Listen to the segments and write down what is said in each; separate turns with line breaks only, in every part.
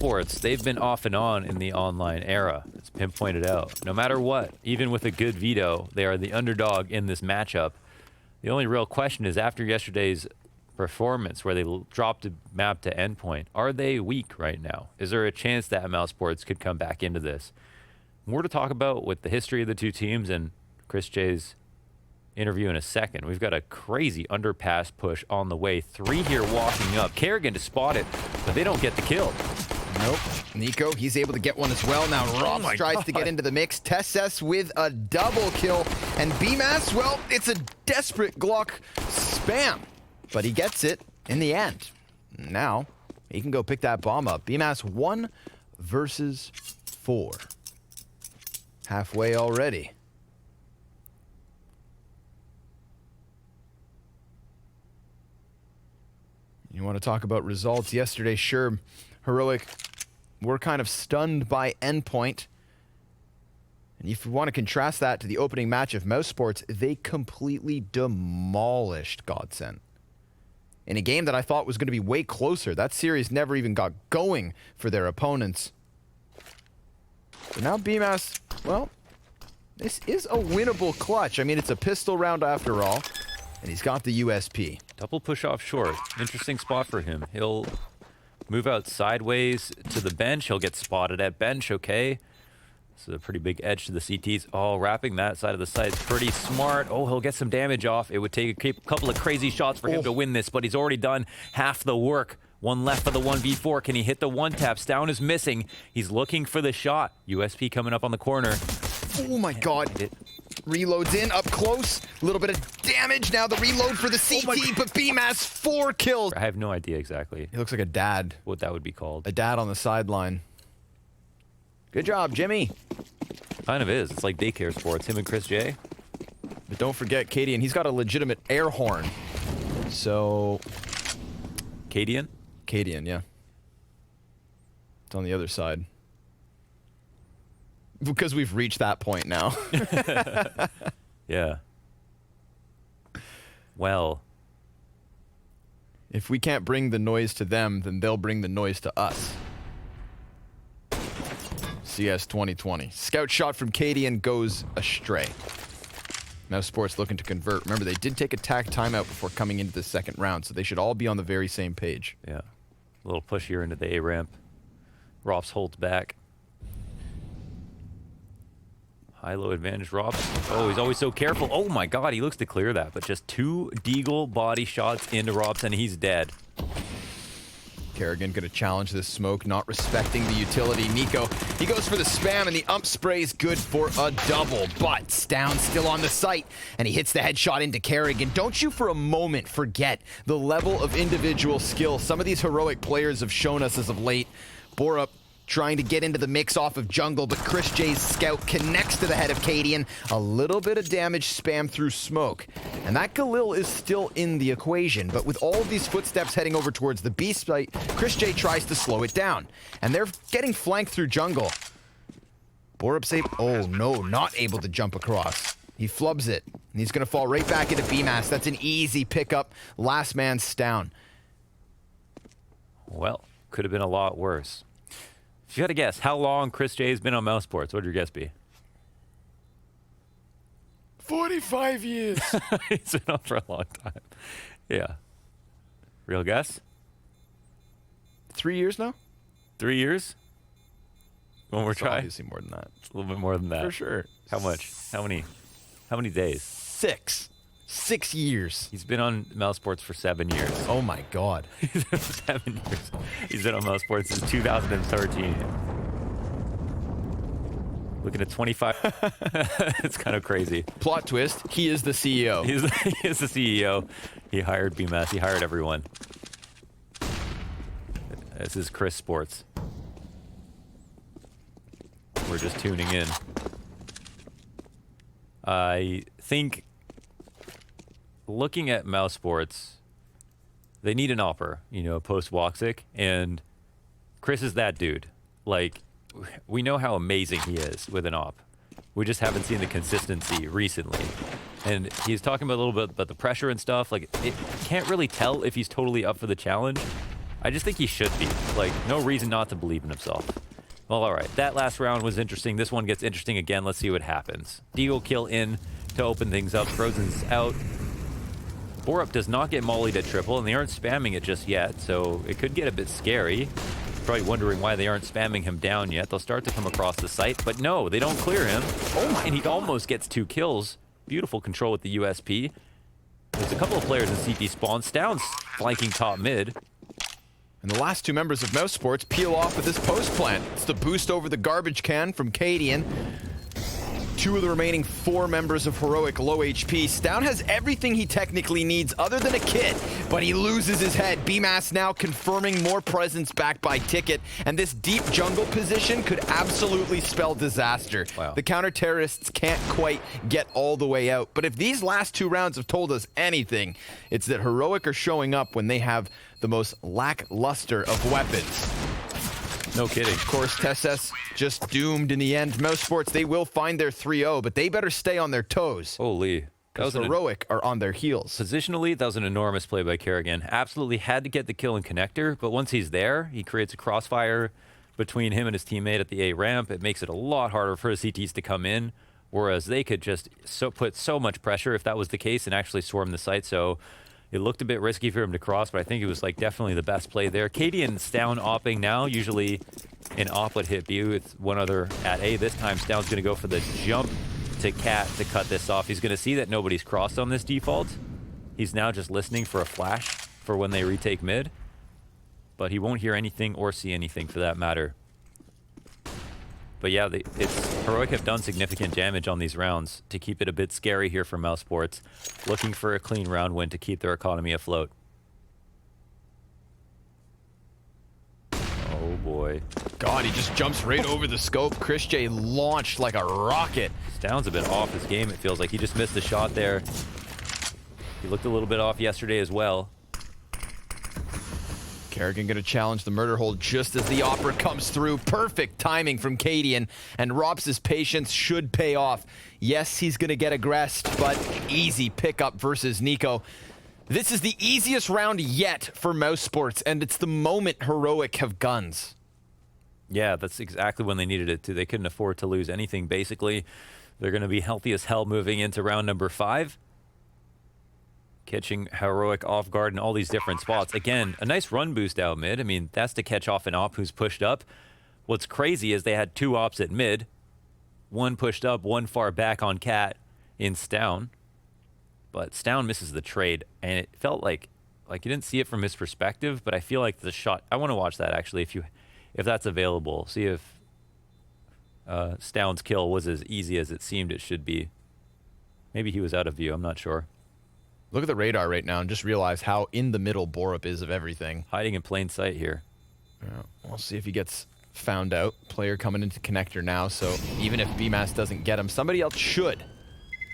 Sports, they've been off and on in the online era. It's been pointed out. No matter what, even with a good veto, they are the underdog in this matchup. The only real question is, after yesterday's performance where they dropped a map to endpoint, are they weak right now? Is there a chance that Mousesports could come back into this? More to talk about with the history of the two teams and Chris J's interview in a second. We've got a crazy underpass push on the way. 3 here walking up. Kerrigan to spot it, but they don't get the kill.
Nope. niko, he's able to get one as well. Now Robs tries to get into the mix. Tesses with a double kill. And BMAS, well, it's a desperate Glock spam. But he gets it in the end. Now, he can go pick that bomb up. BMAS 1 versus 4. Halfway already. You want to talk about results? Yesterday, sure, Heroic were kind of stunned by endpoint. And if you want to contrast that to the opening match of Mousesports, they completely demolished Godsent. In a game that I thought was going to be way closer. That series never even got going for their opponents. But now BMAS, well, this is a winnable clutch. I mean, it's a pistol round after all. And he's got the USP.
Double push off short. Interesting spot for him. He'll move out sideways to the bench. He'll get spotted at bench, okay. So a pretty big edge to the CTs. Oh, wrapping that side of the site is pretty smart. Oh, he'll get some damage off. It would take a couple of crazy shots for him to win this, but he's already done half the work. One left for the 1v4. Can he hit the one tap? Stown is missing. He's looking for the shot. USP coming up on the corner.
Oh my God. Reloads in, up close. A little bit of damage. Now the reload for the CT, but BMAS 4 kills.
I have no idea exactly.
He looks like a dad.
What that would be called.
A dad on the sideline. Good job, Jimmy.
Kind of is. It's like daycare sports. Him and Chris J.
But don't forget Cadian. He's got a legitimate air horn. So...
Cadian?
Cadian, yeah. It's on the other side. Because we've reached that point now.
Yeah. Well.
If we can't bring the noise to them, then they'll bring the noise to us. CS 2020. Scout shot from Cadian goes astray. Mousesports looking to convert. Remember, they did take a tack timeout before coming into the second round, so they should all be on the very same page.
Yeah. A little push here into the A ramp. Rops holds back. High-low advantage, Robs. Oh, he's always so careful. Oh my God, he looks to clear that, but just 2 deagle body shots into Robs and he's dead.
Kerrigan gonna challenge this smoke, not respecting the utility. niko, he goes for the spam and the ump spray is good for a double, but Stown still on the site and he hits the headshot into Kerrigan. Don't you for a moment forget the level of individual skill some of these heroic players have shown us as of late. Borup trying to get into the mix off of jungle, but Chris J's scout connects to the head of Cadian. A little bit of damage spam through smoke. And that Galil is still in the equation, but with all of these footsteps heading over towards the B site, Chris J tries to slow it down. And they're getting flanked through jungle. Borup's oh no, not able to jump across. He flubs it, and he's gonna fall right back into BMAS. That's an easy pickup. Last man's down.
Well, could have been a lot worse. If you had to guess, how long Chris J has been on Mousesports, what would your guess be?
45 years.
He's been on for a long time. Yeah. Real guess?
3 years now?
3 years? One more try?
Obviously more than that.
A little bit more than that.
For sure.
How much? How many days?
6 years.
He's been on Mousesports for 7 years.
Oh my God.
7 years. He's been on Mousesports since 2013. Looking at 25. It's kind of crazy.
Plot twist, he is the CEO.
He is the CEO. He hired BMAS. He hired everyone. This is Chris Sports. We're just tuning in. I think looking at Mousesports, they need an opper, you know, post-Woxic, and Chris is that dude. Like, we know how amazing he is with an op. We just haven't seen the consistency recently. And he's talking about a little bit about the pressure and stuff. Like, it can't really tell if he's totally up for the challenge. I just think he should be. Like, no reason not to believe in himself. Well, all right. That last round was interesting. This one gets interesting again. Let's see what happens. Deagle kill in to open things up. Frozen's out. Borup does not get mollied at triple, and they aren't spamming it just yet, so it could get a bit scary. Probably wondering why they aren't spamming him down yet. They'll start to come across the site, but no, they don't clear him. Oh my! And he almost gets 2 kills. Beautiful control with the USP. There's a couple of players in CT spawn. Stown's flanking top mid.
And the last 2 members of Mousesports peel off with this post plant. It's the boost over the garbage can from Cadian. 2 of the remaining 4 members of Heroic low HP. Stown has everything he technically needs other than a kit, but he loses his head. BMAS now confirming more presence backed by Ticket, and this deep jungle position could absolutely spell disaster.
Wow.
The counter-terrorists can't quite get all the way out, but if these last 2 rounds have told us anything, it's that Heroic are showing up when they have the most lackluster of weapons.
No kidding.
Of course, Tesses just doomed in the end. Mousesports, they will find their 3-0, but they better stay on their toes.
Holy. That was
Heroic are on their heels.
Positionally, that was an enormous play by Kerrigan. Absolutely had to get the kill in connector, but once he's there, he creates a crossfire between him and his teammate at the A ramp. It makes it a lot harder for his CTs to come in, whereas they could just put so much pressure if that was the case and actually swarm the site. So it looked a bit risky for him to cross, but I think it was like definitely the best play there. Katie and Stown opping now. Usually an op would hit B with one other at A. This time Stown's going to go for the jump to Cat to cut this off. He's going to see that nobody's crossed on this default. He's now just listening for a flash for when they retake mid. But he won't hear anything or see anything for that matter. But yeah, Heroic have done significant damage on these rounds to keep it a bit scary here for Mousesports, looking for a clean round win to keep their economy afloat. Oh boy.
God, he just jumps right over the scope. Chris J launched like a rocket.
Stown's a bit off his game, it feels like. He just missed a shot there. He looked a little bit off yesterday as well.
Kerrigan gonna challenge the murder hold just as the opera comes through. Perfect timing from Cadian, and Robs' patience should pay off. Yes, he's gonna get aggressed, but easy pickup versus niko. This is the easiest round yet for Mousesports, and it's the moment Heroic have guns.
Yeah, that's exactly when they needed it too. They couldn't afford to lose anything, basically. They're gonna be healthy as hell moving into round number 5. Catching Heroic off guard in all these different spots. Again, a nice run boost out mid. I mean, that's to catch off an op who's pushed up. What's crazy is they had 2 ops at mid. One pushed up, one far back on Cat in Stown. But Stown misses the trade, and it felt like you didn't see it from his perspective, but I feel like the shot... I want to watch that, actually, if that's available. See if Stown's kill was as easy as it seemed it should be. Maybe he was out of view, I'm not sure.
Look at the radar right now and just realize how in the middle Borup is of everything.
Hiding in plain sight here.
Yeah, we'll see if he gets found out. Player coming into connector now, so even if BMAS doesn't get him, somebody else should.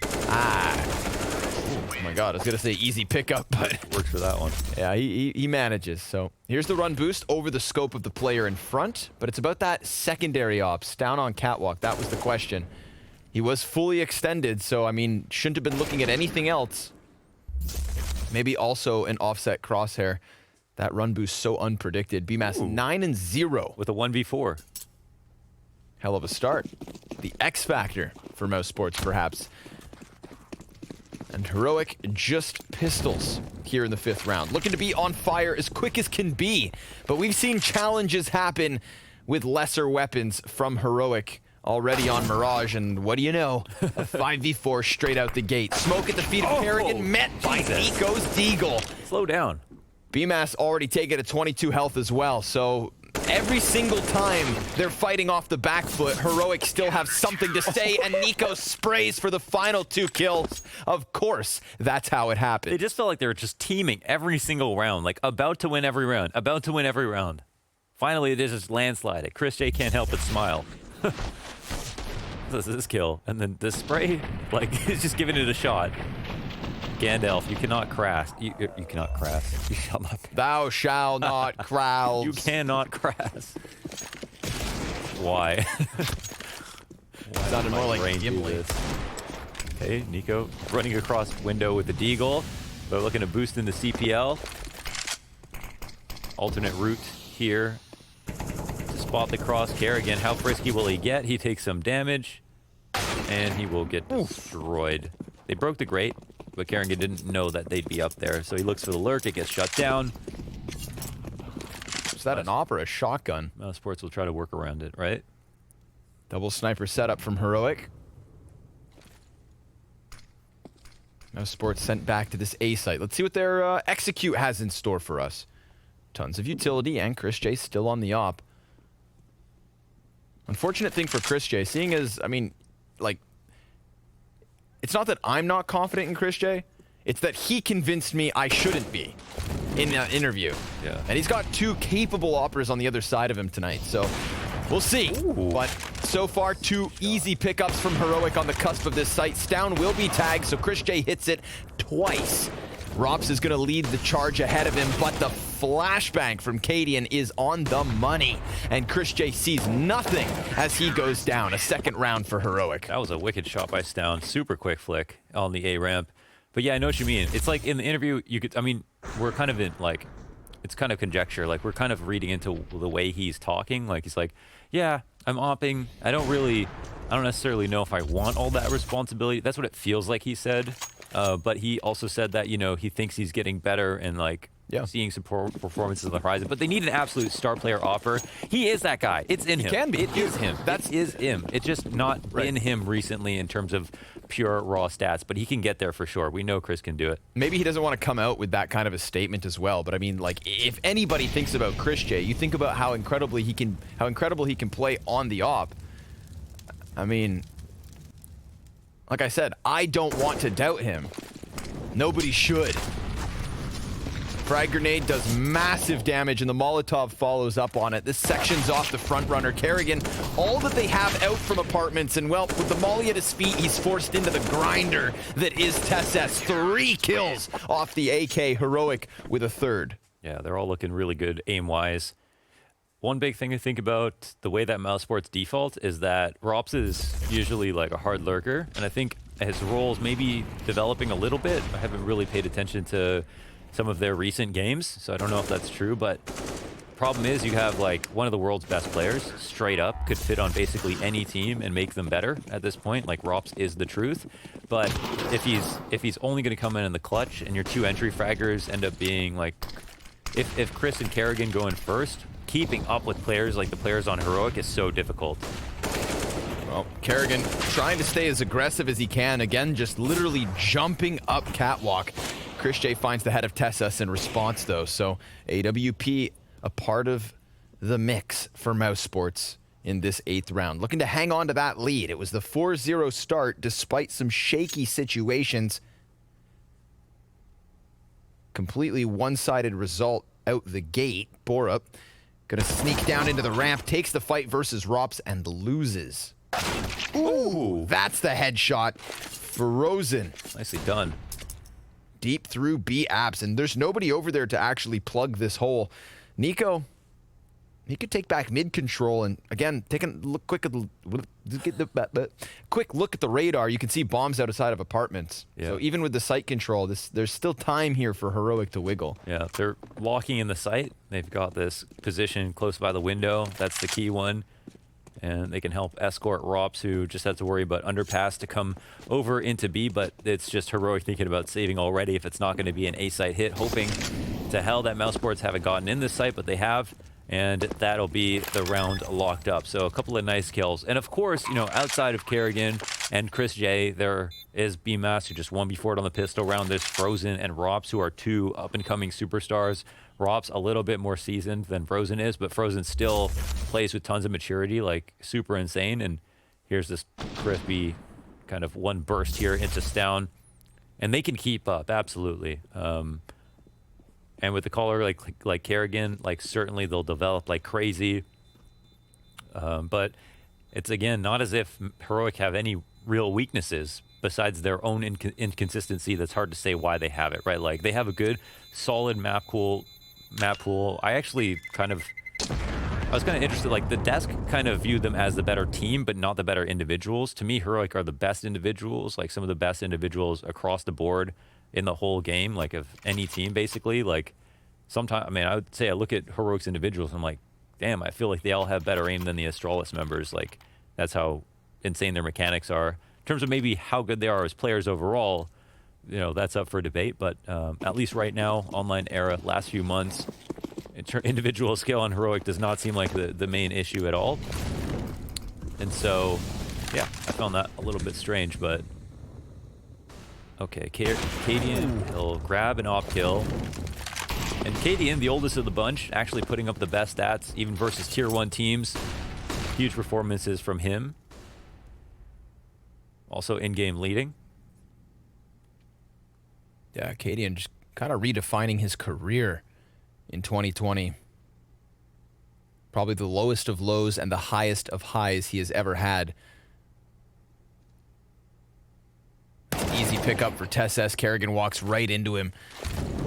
Oh my god, I was going to say easy pickup, but...
Works for that one.
Yeah, he manages. So here's the run boost over the scope of the player in front, but it's about that secondary ops down on catwalk. That was the question. He was fully extended, so I mean, shouldn't have been looking at anything else. Maybe also an offset crosshair. That run boost so unpredicted. BMAS 9-0
with a 1v4.
Hell of a start. The X factor for Mousesports, perhaps. And Heroic just pistols here in the 5th round. Looking to be on fire as quick as can be. But we've seen challenges happen with lesser weapons from Heroic already on Mirage, and what do you know? A 5v4 straight out the gate. Smoke at the feet of Kerrigan, met by niko's Deagle.
Slow down.
BMAS already taken a 22 health as well, so every single time they're fighting off the back foot, Heroic still have something to say, and niko sprays for the final 2 kills. Of course, that's how it happened.
They just felt like they were just teaming every single round, like about to win every round, about to win every round. Finally, it is just landslide. Chris J can't help but smile. This is his kill, and then the spray, like, he's just giving it a shot. Gandalf, you cannot crass. You cannot crass. You shall not.
Thou shall not crass.
You cannot crass. Why?
Sounded more like Gimli.
Okay, niko running across window with the Deagle. They're looking to boost in the CPL. alternate route here to spot the cross. Kerrigan, how frisky will he get? He takes some damage, and he will get destroyed. They broke the grate, but Kerrigan didn't know that they'd be up there, so he looks for the lurk. It gets shut down.
Is that an op or a shotgun?
Mousesports will try to work around it, right?
Double sniper setup from Heroic. Mousesports sent back to this A site. Let's see what their execute has in store for us. Tons of utility, and Chris J still on the op. Unfortunate thing for Chris J, seeing as, I mean, like, it's not that I'm not confident in Chris J, it's that he convinced me I shouldn't be in that interview.
Yeah.
And he's got two capable operas on the other side of him tonight, so we'll see.
Ooh.
But so far, two easy pickups from Heroic on the cusp of this site. Stown will be tagged, so Chris J hits it twice. Rops is going to lead the charge ahead of him, but the flashbang from Cadian is on the money. And Chris J sees nothing as he goes down. A second round for Heroic.
That was a wicked shot by Stown. Super quick flick on the A ramp. But yeah, I know what you mean. It's like in the interview, you could, I mean, we're kind of in like, it's kind of conjecture. Like we're kind of reading into the way he's talking. Like he's like, yeah, I'm opping. I don't necessarily know if I want all that responsibility. That's what it feels like he said. But he also said that, you know, he thinks he's getting better and like seeing some performances on the horizon. But they need an absolute star player offer. He is that guy. It's in him.
Can be.
It is him. That is him. It's just not in him recently in terms of pure raw stats. But he can get there for sure. We know Chris can do it.
Maybe he doesn't want to come out with that kind of a statement as well. But I mean, like, if anybody thinks about Chris J, you think about how incredible he can play on the op. I mean, like I said, I don't want to doubt him. Nobody should. Frag grenade does massive damage, and the Molotov follows up on it. This section's off the front runner. Kerrigan, all that they have out from apartments, and well, with the molly at his feet, he's forced into the grinder that is Tess. 3 kills off the AK. Heroic with a third.
Yeah, they're all looking really good aim-wise. One big thing to think about the way that Mousesports default is that Rops is usually like a hard lurker, and I think his role is maybe developing a little bit. I haven't really paid attention to some of their recent games, so I don't know if that's true, but problem is you have like one of the world's best players, straight up, could fit on basically any team and make them better at this point. Like Rops is the truth, but if he's only going to come in the clutch and your 2 entry fraggers end up being like, if Chris and Kerrigan go in first, keeping up with players like the players on Heroic is so difficult.
Well, Kerrigan trying to stay as aggressive as he can. Again, just literally jumping up catwalk. Chris J finds the head of Tessas in response, though. So AWP a part of the mix for Mousesports in this 8th round. Looking to hang on to that lead. It was the 4-0 start despite some shaky situations. Completely one-sided result out the gate. Borup gonna sneak down into the ramp, takes the fight versus Rops, and loses. Ooh, that's the headshot. Frozen.
Nicely done.
Deep through B apps, and there's nobody over there to actually plug this hole. niko, he could take back mid control, and again, taking a look quick look at the radar. You can see bombs outside of apartments.
Yeah.
So even with the site control, there's still time here for Heroic to wiggle.
Yeah, they're locking in the site. They've got this position close by the window. That's the key one. And they can help escort Rops, who just has to worry about underpass to come over into B, but it's just Heroic thinking about saving already if it's not going to be an A site hit, hoping to hell that Mousesports haven't gotten in this site, but they have, and that'll be the round locked up. So a couple of nice kills. And of course, you know, outside of Kerrigan and Chris J, there is BMass, who just 1v4'd on the pistol round. There's Frozen and Rops, who are 2 up-and-coming superstars. Rops a little bit more seasoned than Frozen is, but Frozen still plays with tons of maturity, like super insane. And here's this crispy kind of one burst here into Stown, and they can keep up, absolutely. And with the caller like Kerrigan, like certainly they'll develop like crazy. But it's again not as if Heroic have any real weaknesses besides their own inconsistency. That's hard to say why they have it, right? Like they have a good, solid map pool. I was kind of interested, like the desk kind of viewed them as the better team, but not the better individuals. To me, Heroic are the best individuals, like some of the best individuals across the board in the whole game, like of any team, basically. Like sometimes, I mean, I would say I look at Heroic's individuals and I'm like, damn, I feel like they all have better aim than the Astralis members. Like, that's how insane their mechanics are. In terms of maybe how good they are as players overall, you know, that's up for debate. But at least right now, online era, last few months, individual skill on Heroic does not seem like the main issue at all. And so, yeah, I found that a little bit strange, but... Okay, Cadian, he'll grab an op kill. And Cadian, the oldest of the bunch, actually putting up the best stats, even versus tier 1 teams. Huge performances from him. Also in-game leading.
Yeah, Cadian just kind of redefining his career in 2020. Probably the lowest of lows and the highest of highs he has ever had. Easy pickup for TessS. Kerrigan walks right into him.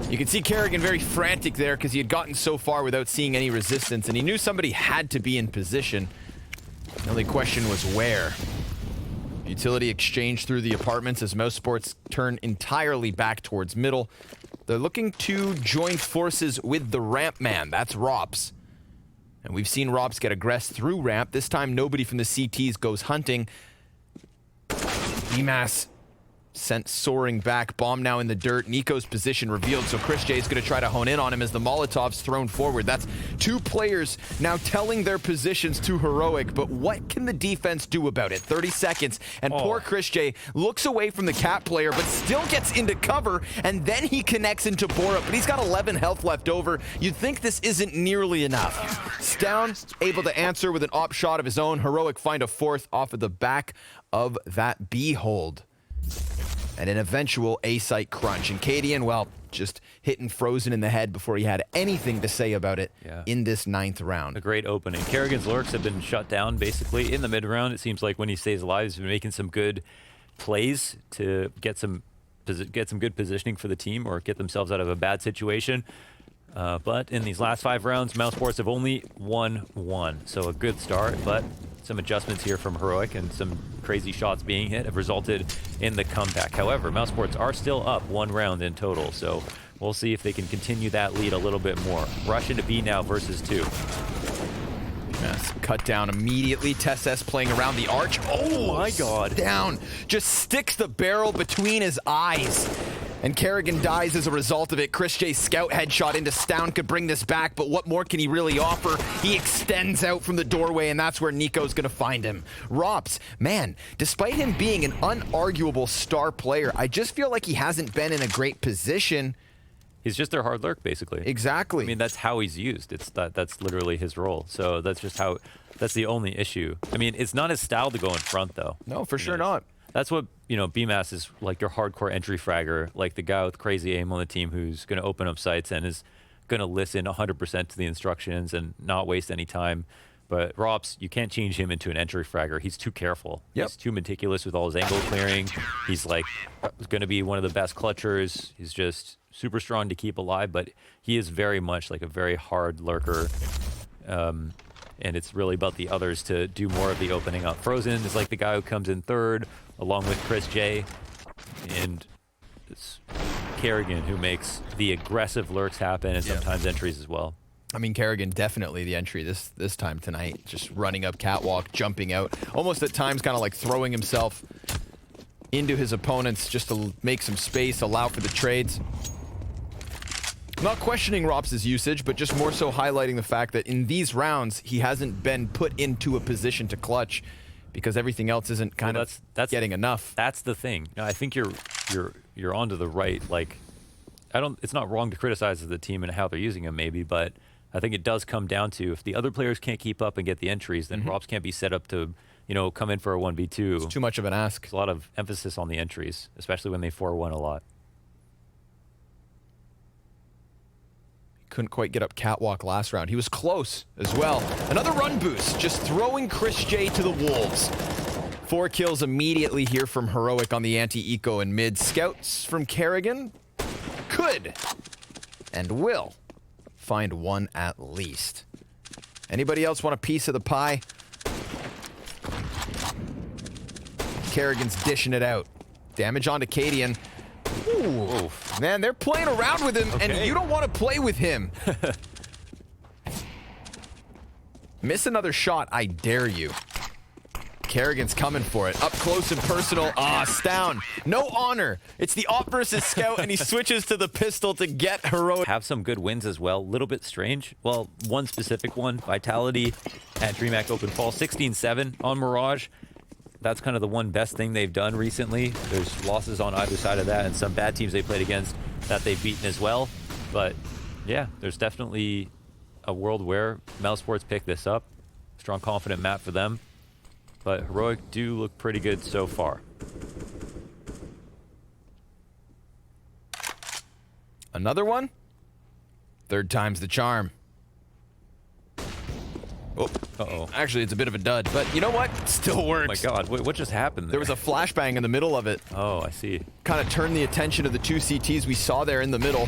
You can see Kerrigan very frantic there because he had gotten so far without seeing any resistance, and he knew somebody had to be in position. The only question was where. Utility exchange through the apartments as Mousesports turn entirely back towards middle. They're looking to join forces with the ramp man. That's Rops. And we've seen Rops get aggressed through ramp. This time nobody from the CTs goes hunting. Emass sent soaring back. Bomb now in the dirt. niko's position revealed, so Chris J is going to try to hone in on him as the Molotov's thrown forward. That's two players now telling their positions to Heroic, but what can the defense do about it? 30 seconds, and poor Chris J looks away from the cat player, but still gets into cover, and then he connects into Borup, but he's got 11 health left over. You'd think this isn't nearly enough. Stown able to answer with an op shot of his own. Heroic find a fourth off of the back of that B hold. And an eventual A-site crunch. And Cadian, well, just hitting Frozen in the head before he had anything to say about it in this 9th round.
A great opening. Kerrigan's lurks have been shut down, basically, in the mid-round. It seems like when he stays alive, he's been making some good plays to get some good positioning for the team or get themselves out of a bad situation. But in these last 5 rounds, Mousesports have only won 1. So a good start, but some adjustments here from Heroic and some crazy shots being hit have resulted in the comeback. However, Mousesports are still up 1 round in total, so we'll see if they can continue that lead a little bit more. Rush into B now versus 2.
Yes, cut down immediately. TessS playing around the arch. Oh my god. Down. Just sticks the barrel between his eyes. And Kerrigan dies as a result of it. Chris J's scout headshot into Stown could bring this back, but what more can he really offer? He extends out from the doorway, and that's where niko's gonna find him. Rops, man, despite him being an unarguable star player, I just feel like he hasn't been in a great position.
He's just their hard lurk, basically.
Exactly.
I mean, that's how he's used. That's literally his role. So that's just how, that's the only issue. I mean, it's not his style to go in front, though.
No, for sure not.
That's what, you know, BMAS is like, your hardcore entry fragger, like the guy with crazy aim on the team who's going to open up sites and is going to listen 100% to the instructions and not waste any time. But Rops, you can't change him into an entry fragger. He's too careful. He's too meticulous with all his angle clearing. He's like going to be one of the best clutchers. He's just super strong to keep alive, but he is very much like a very hard lurker. And it's really about the others to do more of the opening up. Frozen is like the guy who comes in 3rd, along with Chris J. And it's Kerrigan who makes the aggressive lurks happen and sometimes entries as well.
I mean, Kerrigan definitely the entry this time tonight. Just running up catwalk, jumping out. Almost at times kind of like throwing himself into his opponents just to make some space, allow for the trades. Not questioning Rops' usage, but just more so highlighting the fact that in these rounds, he hasn't been put into a position to clutch because everything else isn't kind of getting enough.
That's the thing. I think you're onto the right. Like, it's not wrong to criticize the team and how they're using him, maybe, but I think it does come down to if the other players can't keep up and get the entries, then Rops can't be set up to, you know, come in for a 1v2.
It's too much of an ask.
There's a lot of emphasis on the entries, especially when they 4-1 a lot.
Couldn't quite get up catwalk last round. He was close as well. Another run boost, just throwing Chris J to the wolves. 4 kills immediately here from Heroic on the anti-eco and mid. Scouts from Kerrigan could and will find 1 at least. Anybody else want a piece of the pie? Kerrigan's dishing it out. Damage onto Cadian. Ooh. Man, they're playing around with him, and you don't want to play with him. Miss another shot, I dare you. Kerrigan's coming for it. Up close and personal. Stown. No honor. It's the op versus scout, and he switches to the pistol to get heroic.
Have some good wins as well. Little bit strange. Well, one specific one. Vitality at DreamHack Open Fall. 16-7 on Mirage. That's kind of the one best thing they've done recently. There's losses on either side of that, and some bad teams they played against that they've beaten as well. But yeah, there's definitely a world where Mousesports pick this up. Strong, confident map for them. But Heroic do look pretty good so far.
Another one? Third time's the charm. Oh,
uh-oh.
Actually, it's a bit of a dud, but you know what? Still works.
Oh my god, what just happened there?
There was a flashbang in the middle of it.
Oh, I see.
Kind of turned the attention of the two CTs we saw there in the middle.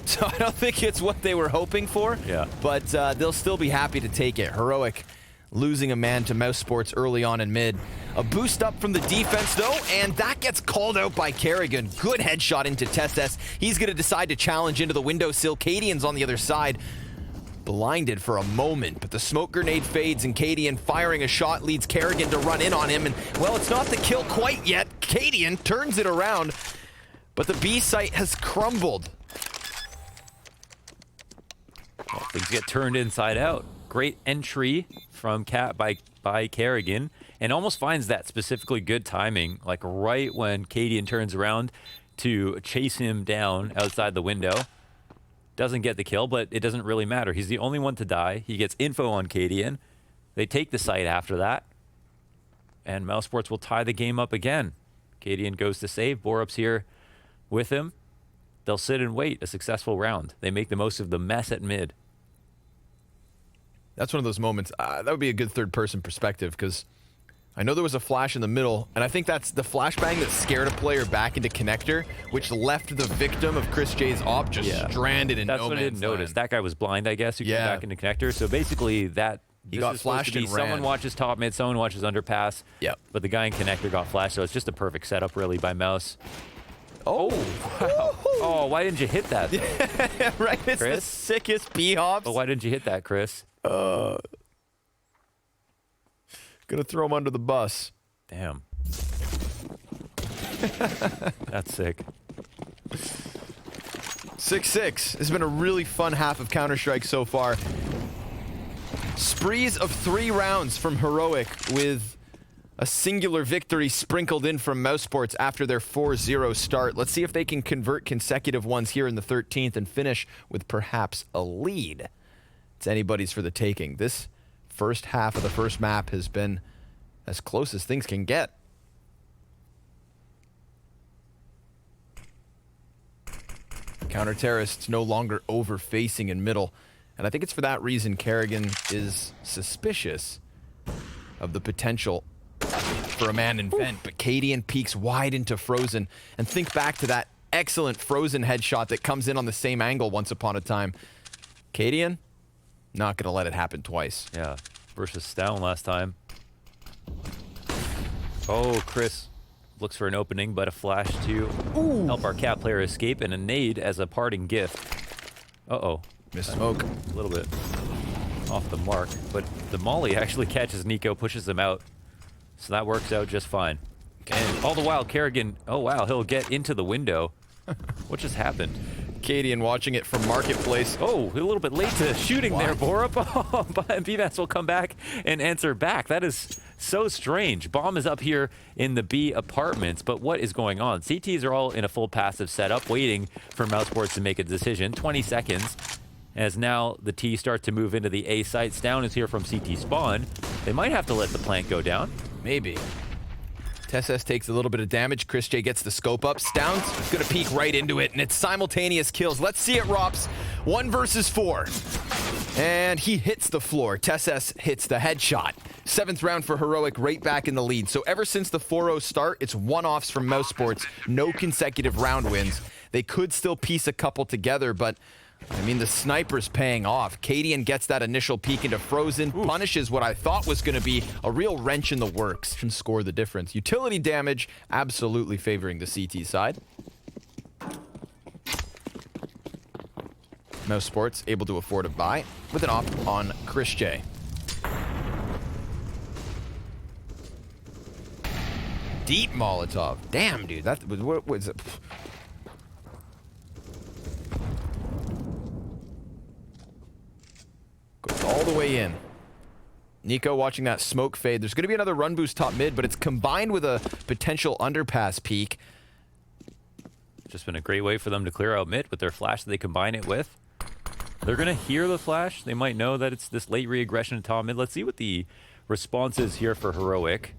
So I don't think it's what they were hoping for.
Yeah.
But they'll still be happy to take it. Heroic losing a man to Mousesports early on in mid. A boost up from the defense, though, and that gets called out by Kerrigan. Good headshot into Tesses. He's going to decide to challenge into the windowsill. Cadian's on the other side. Blinded for a moment, but the smoke grenade fades, and Cadian firing a shot leads Kerrigan to run in on him. And, well, it's not the kill quite yet. Cadian turns it around, but the B site has crumbled.
Well, things get turned inside out. Great entry from Cat by Kerrigan, and almost finds that specifically good timing, like right when Cadian turns around to chase him down outside the window. Doesn't get the kill, but it doesn't really matter. He's the only one to die. He gets info on Cadian. They take the site after that, and Mousesports will tie the game up again. Cadian goes to save. Borup's here with him. They'll sit and wait a successful round. They make the most of the mess at mid.
That's one of those moments. That would be a good third-person perspective, because I know there was a flash in the middle, and I think that's the flashbang that scared a player back into connector, which left the victim of Chris J's op just stranded in no man's land.
That's what I didn't notice. That guy was blind, I guess, who came back into connector. So basically,
he got flashed and ran.
Someone watches top mid, someone watches underpass.
Yep.
But the guy in connector got flashed, so it's just a perfect setup, really, by Mouse.
Oh,
wow. Oh, why didn't you hit that, though?
Right, it's
Chris?
the sickest B-hops.
Oh, why didn't you hit that, Chris?
Gonna throw him under the bus.
Damn. That's sick.
6-6. It's been a really fun half of Counter-Strike so far. Sprees of 3 rounds from Heroic, with a singular victory sprinkled in from Mousesports after their 4-0 start. Let's see if they can convert consecutive ones here in the 13th and finish with perhaps a lead. It's anybody's for the taking. This first half of the first map has been as close as things can get. Counter-terrorists no longer over-facing in middle, and I think it's for that reason Kerrigan is suspicious of the potential for a man in vent. But Cadian peeks wide into Frozen, and think back to that excellent Frozen headshot that comes in on the same angle once upon a time. Cadian, not gonna let it happen twice.
Yeah, versus Stown last time. Oh, Chris looks for an opening, but a flash to help our cat player escape, and a nade as a parting gift. Uh-oh.
Missed smoke.
A little bit off the mark, but the molly actually catches niko, pushes him out. So that works out just fine. And all the while, Kerrigan, oh wow, he'll get into the window. What just happened?
Cadian watching it from Marketplace.
Oh, a little bit late to shooting there, Borup. Oh, but BVAS will come back and answer back. That is so strange. Bomb is up here in the B apartments, but what is going on? CTs are all in a full passive setup, waiting for Mousesports to make a decision. 20 seconds, as now the T start to move into the A site. Stown is here from CT spawn. They might have to let the plant go down.
Maybe. Tesses takes a little bit of damage. Chris J gets the scope up. Stown's gonna peek right into it, and it's simultaneous kills. Let's see it, Rops. 1 versus 4. And he hits the floor. Tesses hits the headshot. 7th round for Heroic, right back in the lead. So ever since the 4-0 start, it's one-offs from Mousesports. No consecutive round wins. They could still piece a couple together, but I mean, the sniper's paying off. Cadian gets that initial peek into Frozen, punishes what I thought was going to be a real wrench in the works, and score the difference. Utility damage absolutely favoring the CT side. Mousesports able to afford a buy with an op on Chris J. Deep Molotov. Damn, dude. That was what was it? Goes all the way in. niko watching that smoke fade. There's going to be another run boost top mid, but it's combined with a potential underpass peak.
Just been a great way for them to clear out mid with their flash that they combine it with. They're going to hear the flash. They might know that it's this late re-aggression to top mid. Let's see what the response is here for Heroic.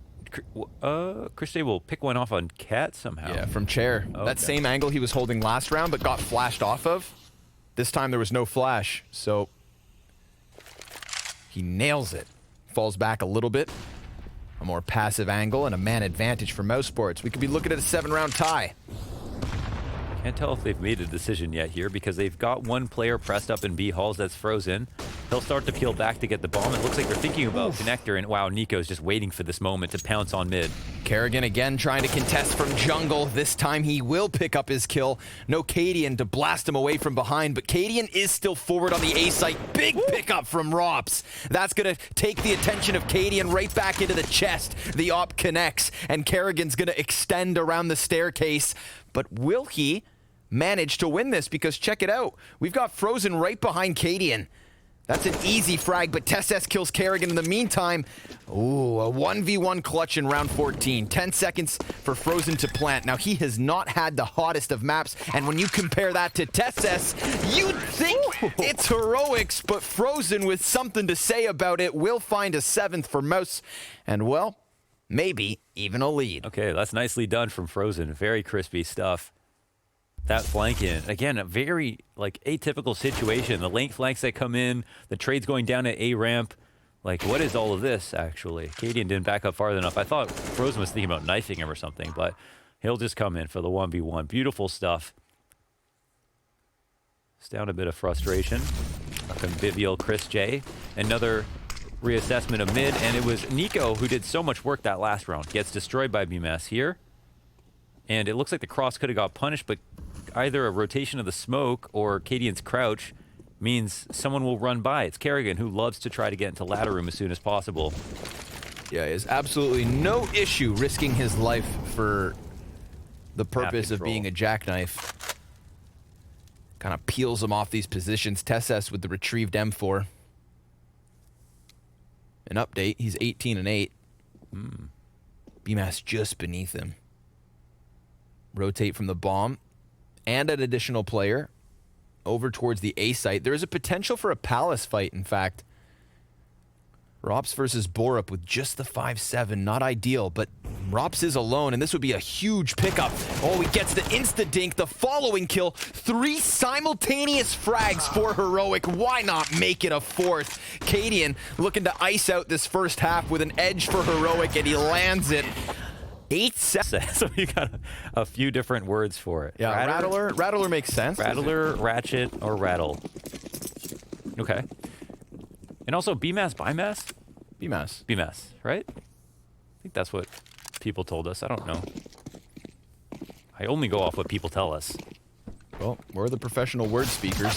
Chris J will pick one off on Cat somehow.
Yeah, from chair.
Oh,
that same angle he was holding last round, but got flashed off of. This time there was no flash, so he nails it. Falls back a little bit. A more passive angle and a man advantage for Mousesports. We could be looking at a 7-round tie.
Can't tell if they've made a decision yet here because they've got one player pressed up in B halls that's frozen. He'll start to peel back to get the bomb. It looks like they're thinking about connector, and wow, niko's just waiting for this moment to pounce on mid.
Kerrigan again trying to contest from jungle. This time he will pick up his kill. No Cadian to blast him away from behind, but Cadian is still forward on the A site. Big pickup from Rops. That's going to take the attention of Cadian right back into the chest. The op connects, and Kerrigan's going to extend around the staircase. But will he manage to win this? Because check it out. We've got Frozen right behind Cadian. That's an easy frag, but TessS kills Kerrigan in the meantime. Ooh, a 1v1 clutch in round 14. 10 seconds for Frozen to plant. Now, he has not had the hottest of maps, and when you compare that to TessS, you'd think it's Heroics, but Frozen with something to say about it will find a 7th for Mouse, and well, maybe even a lead.
Okay, that's nicely done from Frozen. Very crispy stuff. That flank in, again, a very like atypical situation. The lane flanks that come in, the trade's going down at A ramp. Like, what is all of this, actually? Cadian didn't back up far enough. I thought Frozen was thinking about knifing him or something, but he'll just come in for the 1v1. Beautiful stuff. It's down a bit of frustration. A convivial Chris J. Another reassessment of mid, and it was niko who did so much work that last round. Gets destroyed by BMS here. And it looks like the cross could have got punished, but either a rotation of the smoke or Cadian's crouch means someone will run by. It's Kerrigan, who loves to try to get into ladder room as soon as possible.
Yeah, he has absolutely no issue risking his life for the purpose of being a jackknife. Kind of peels him off these positions. TessS with the retrieved M4. An update, he's 18-8. BMAS just beneath him. Rotate from the bomb and an additional player over towards the A site. There is a potential for a palace fight, in fact. Rops versus Borup with just the 5-7. Not ideal, but Rops is alone, and this would be a huge pickup. Oh, he gets the insta-dink, the following kill. 3 simultaneous frags for Heroic. Why not make it a 4th? Cadian looking to ice out this first half with an edge for Heroic, and he lands it. 8 seconds.
So you got a few different words for it.
Yeah, Rattler makes sense.
Rattler, ratchet, or rattle. Okay. And also BMAS, BIMAS?
BMAS.
BMAS, right? I think that's what people told us. I don't know. I only go off what people tell us.
Well, we're the professional word speakers.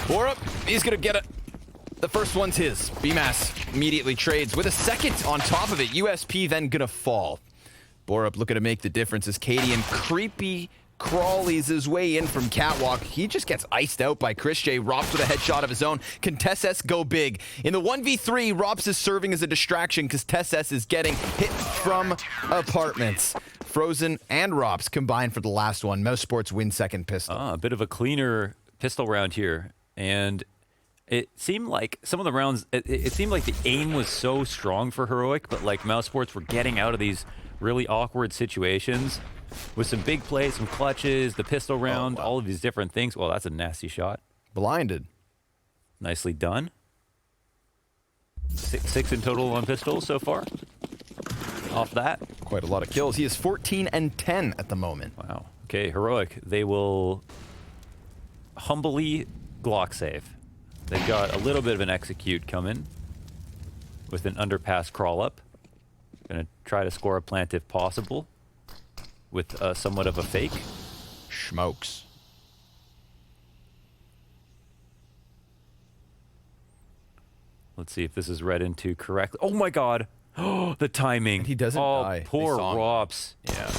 Borup, he's gonna get it. The first one's his. BMAS immediately trades with a second on top of it. USP then gonna fall. Borup looking to make the difference as Cadian creepy crawlies his way in from catwalk. He just gets iced out by Chris J. Rops with a headshot of his own. Can TessS go big? In the 1v3, Rops is serving as a distraction because TessS is getting hit from apartments. Frozen and Rops combined for the last one. Mousesports win second pistol.
A bit of a cleaner pistol round here. And it seemed like some of the rounds, it seemed like the aim was so strong for Heroic, but like Mousesports were getting out of these really awkward situations with some big plays, some clutches, the pistol round, all of these different things. Well, that's a nasty shot.
Blinded.
Nicely done. Six in total on pistols so far. Off that.
Quite a lot of kills. He is 14-10 at the moment.
Wow. Okay, Heroic. They will humbly Glock safe. They've got a little bit of an execute coming with an underpass crawl up. Gonna try to score a plant if possible with somewhat of a fake.
Smokes.
Let's see if this is read into correctly. Oh my god! Oh, the timing.
And he doesn't die.
Poor Rops.
Yeah.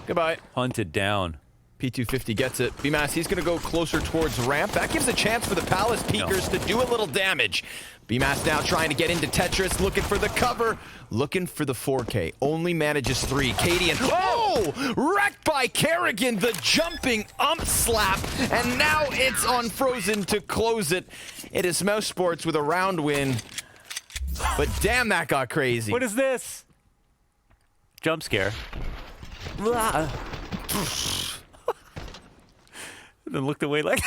Goodbye.
Hunted down.
P250 gets it. BMAS, he's going to go closer towards ramp. That gives a chance for the Palace Peekers to do a little damage. BMAS now trying to get into Tetris, looking for the cover, looking for the 4K. Only manages 3. Katie and... Oh! Wrecked by Kerrigan, the jumping ump slap. And now it's on Frozen to close it. It is Mousesports with a round win. But damn, that got crazy.
What is this? Jump scare. And then looked away like...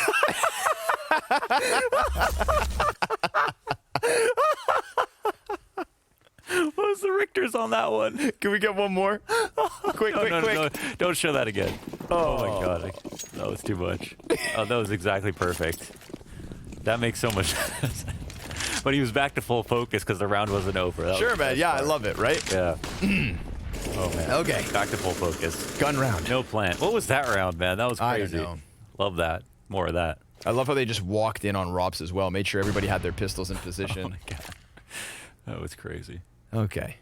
What was the Richters on that one?
Can we get one more? Quick.
No, don't show that again. Oh my god, that was too much. Oh, that was exactly perfect. That makes so much sense. But he was back to full focus because the round wasn't over. That
Sure, man. Yeah, I love it, right?
Yeah. Oh, man.
Okay.
Back to full focus.
Gun round.
No plan. What was that round, man? That was crazy.
I know.
Love that. More of that.
I love how they just walked in on Rops as well. Made sure everybody had their pistols in position.
Oh, my God. That was crazy.
Okay.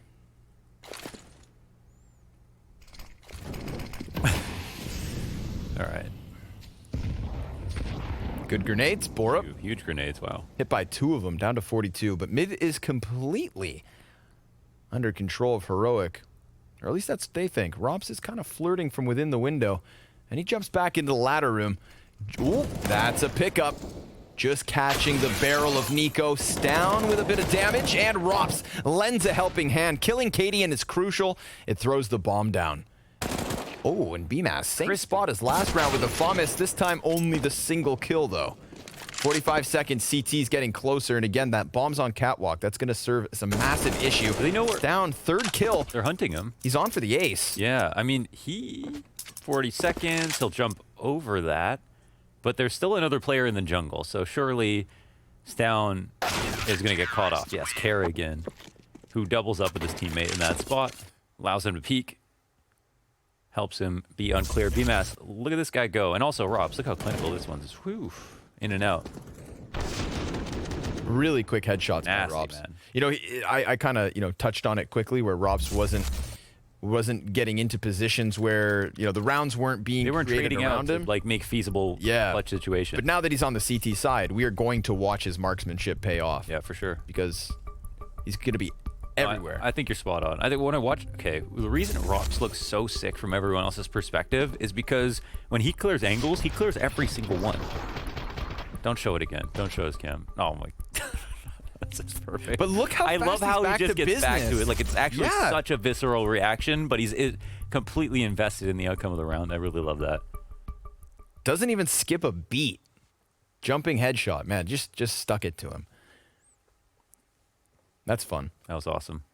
All right.
Good grenades. Borup.
Huge grenades. Wow.
Hit by 2 of them, down to 42. But mid is completely under control of Heroic. Or at least that's what they think. Rops is kind of flirting from within the window. And he jumps back into the ladder room. Ooh, that's a pickup. Just catching the barrel of niko. Down with a bit of damage. And Rops lends a helping hand. Killing Kadian is crucial. It throws the bomb down. Oh, and BMAS, same spot as last round with the FAMAS. This time only the single kill, though. 45 seconds, CT's getting closer. And again, that bomb's on catwalk. That's going to serve as a massive issue.
Do they know where?
Down, 3rd kill.
They're hunting him.
He's on for the ace.
Yeah, I mean, 40 seconds, he'll jump over that. But there's still another player in the jungle, so surely Stown is going to get caught off. Yes, Kerrigan, who doubles up with his teammate in that spot, allows him to peek, helps him be unclear. BMAS, look at this guy go. And also Robs, look how clinical this one is. Whew, in and out.
Really quick headshots by Robs.
Man.
You know, I kind of, touched on it quickly where Robs wasn't getting into positions where, the rounds weren't being created around him.
Like make feasible clutch situations.
But now that he's on the CT side, we are going to watch his marksmanship pay off.
Yeah, for sure.
Because he's going to be everywhere.
I think you're spot on. I think when I watch, the reason Rops looks so sick from everyone else's perspective is because when he clears angles, he clears every single one. Don't show it again. Don't show his cam. Oh my God. That's just perfect.
But look how fast
I love how he just gets back to it. Like it's actually such a visceral reaction, but he's completely invested in the outcome of the round. I really love that.
Doesn't even skip a beat. Jumping headshot, man, just stuck it to him. That's fun.
That was awesome.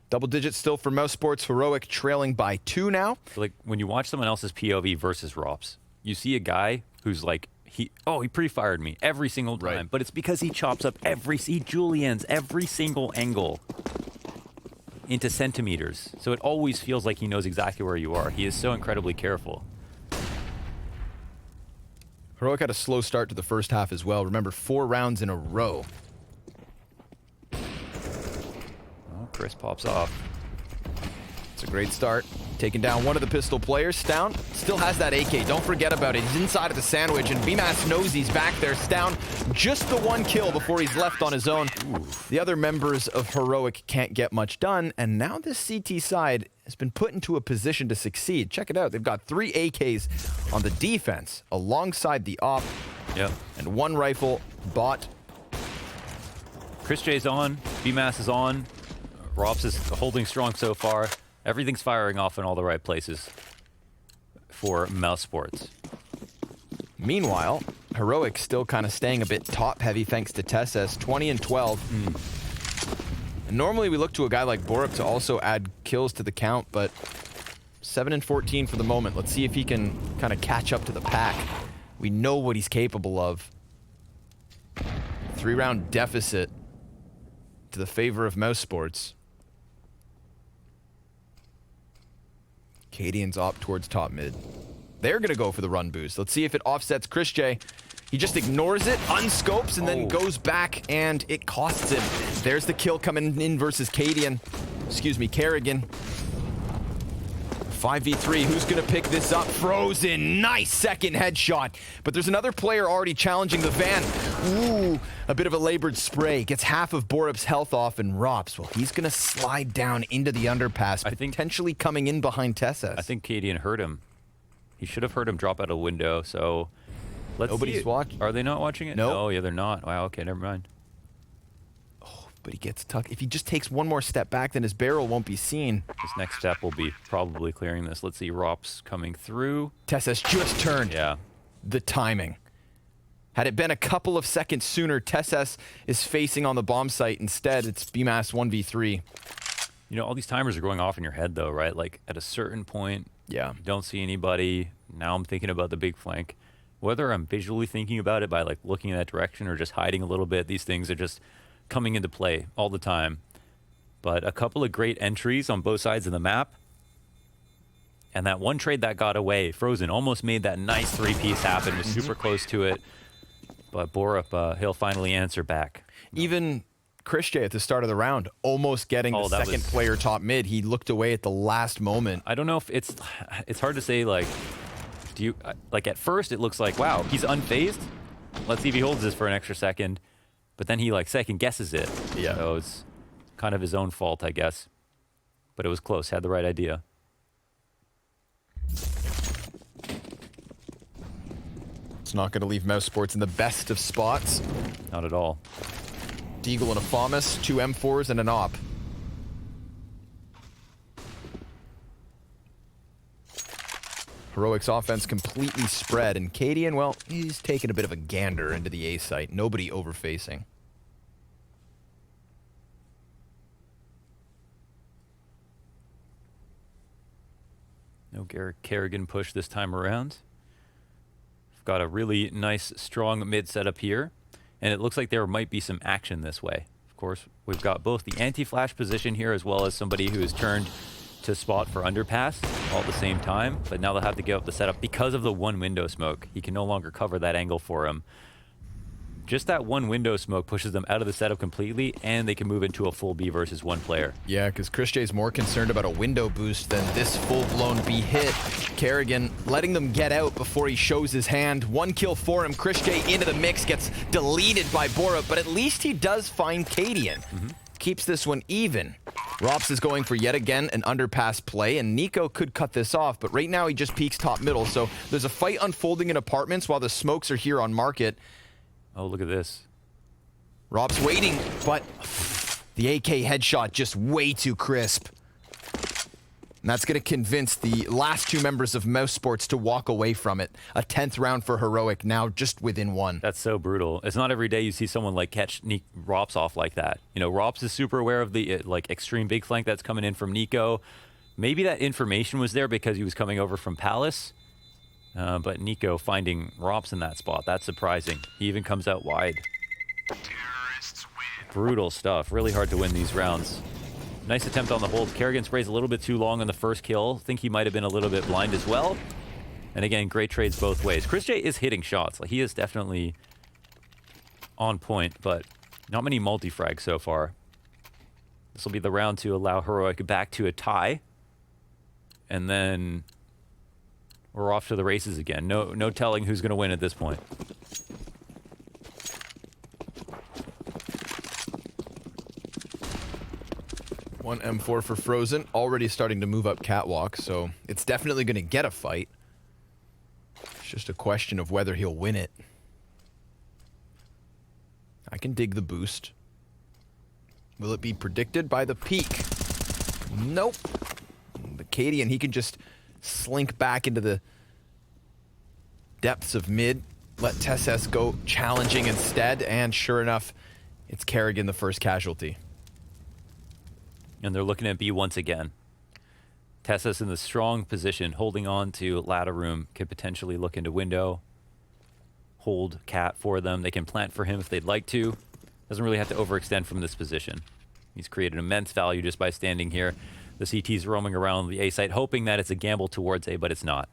Double digits still for Mousesports. Heroic trailing by 2 now.
So like when you watch someone else's POV versus Rops, you see a guy who's like, he pre-fired me every single time,
right.
But it's because he chops up he juliens every single angle into centimeters. So it always feels like he knows exactly where you are. He is so incredibly careful.
Heroic had a slow start to the first half as well. Remember, 4 rounds in a row.
Oh, Chris pops off.
It's a great start. Taking down one of the pistol players. Stown still has that AK. Don't forget about it. He's inside of the sandwich, and BMAS knows he's back there. Stown, just the 1 kill before he's left on his own. The other members of Heroic can't get much done, and now this CT side has been put into a position to succeed. Check it out. They've got 3 AKs on the defense alongside the op.
Yep.
And 1 rifle bot.
Chris J's on. BMAS is on. Rops is holding strong so far. Everything's firing off in all the right places for Mousesports.
Meanwhile, Heroic still kind of staying a bit top-heavy thanks to Tess's 20 and 12. And normally we look to a guy like Borup to also add kills to the count, but 7 and 14 for the moment. Let's see if he can kind of catch up to the pack. We know what he's capable of. 3-round deficit to the favor of Mousesports. Cadians opt towards top mid. They're going to go for the run boost. Let's see if it offsets Chris J. He just ignores it, unscopes, and then goes back, and it costs him. There's the kill coming in versus Cadian. Excuse me, Kerrigan. 5v3, who's going to pick this up? Frozen, nice second headshot. But there's another player already challenging the van. Ooh, a bit of a labored spray. Gets half of Borup's health off, and Rops, well, he's going to slide down into the underpass, potentially coming in behind Tessas.
I think Cadian heard him. He should have heard him drop out a window, so let's
Nobody's watching.
Are they not watching it?
No.
Oh, yeah, they're not. Wow, okay, never mind.
But he gets tucked. If he just takes one more step back, then his barrel won't be seen.
His next step will be probably clearing this. Let's see, Rops coming through.
Tessas just turned.
Yeah.
The timing. Had it been a couple of seconds sooner, Tessas is facing on the bomb site. Instead, it's BMAS 1v3.
You know, all these timers are going off in your head, though, right? Like, at a certain point,
yeah,
don't see anybody. Now I'm thinking about the big flank. Whether I'm visually thinking about it by, like, looking in that direction or just hiding a little bit, these things are just coming into play all the time. But a couple of great entries on both sides of the map. And that one trade that got away, Frozen almost made that nice three-piece happen, was super close to it. But Borup, he'll finally answer back.
Even Chris J at the start of the round, almost getting the second player top mid. He looked away at the last moment.
I don't know if it's hard to say, like, do you, like, at first it looks like, wow, he's unfazed. Let's see if he holds this for an extra second. But then he, like, second guesses it.
Yeah.
So it's kind of his own fault, I guess. But it was close, had the right idea.
It's not going to leave Mousesports in the best of spots.
Not at all.
Deagle and a FAMAS, 2 M4s and an op. Heroic's offense completely spread, and Cadian, well, he's taking a bit of a gander into the A site. Nobody overfacing.
No Kerrigan push this time around. We've got a really nice, strong mid setup here, and it looks like there might be some action this way. Of course, we've got both the anti-flash position here as well as somebody who has turned to spot for underpass all at the same time, but now they'll have to give up the setup because of the one window smoke. He can no longer cover that angle for him. Just that one window smoke pushes them out of the setup completely, and they can move into a full B versus one player.
Yeah, because Chris J's more concerned about a window boost than this full-blown B hit. Kerrigan letting them get out before he shows his hand. 1 kill for him. Chris J into the mix, gets deleted by Borup, but at least he does find Cadian. Keeps this one even. Rops is going for yet again an underpass play, and niko could cut this off, but right now he just peeks top middle, so there's a fight unfolding in apartments while the smokes are here on market.
Oh, look at this.
Rob's waiting, but the AK headshot just way too crisp. And that's going to convince the last 2 members of Mousesports to walk away from it. A 10th round for Heroic, now just within 1.
That's so brutal. It's not every day you see someone like catch Rops off like that. You know, Rops is super aware of the like extreme big flank that's coming in from niko. Maybe that information was there because he was coming over from Palace. But niko finding Rops in that spot, that's surprising. He even comes out wide. Brutal stuff. Really hard to win these rounds. Nice attempt on the hold. Kerrigan sprays a little bit too long on the first kill. Think he might have been a little bit blind as well. And again, great trades both ways. Chris J is hitting shots. Like, he is definitely on point, but not many multi-frags so far. This will be the round to allow Heroic back to a tie. And then we're off to the races again. No telling who's going to win at this point.
One M4 for Frozen, already starting to move up catwalk, so it's definitely going to get a fight. It's just a question of whether he'll win it. I can dig the boost. Will it be predicted by the peak? Nope. But Cadian, he can just slink back into the depths of mid, let Tessas go challenging instead, and sure enough, it's Kerrigan the first casualty.
And they're looking at B once again. Tessas in the strong position, holding on to ladder room, could potentially look into window, hold cat for them. They can plant for him if they'd like to. Doesn't really have to overextend from this position. He's created immense value just by standing here. The CT's roaming around the A site, hoping that it's a gamble towards A, but it's not.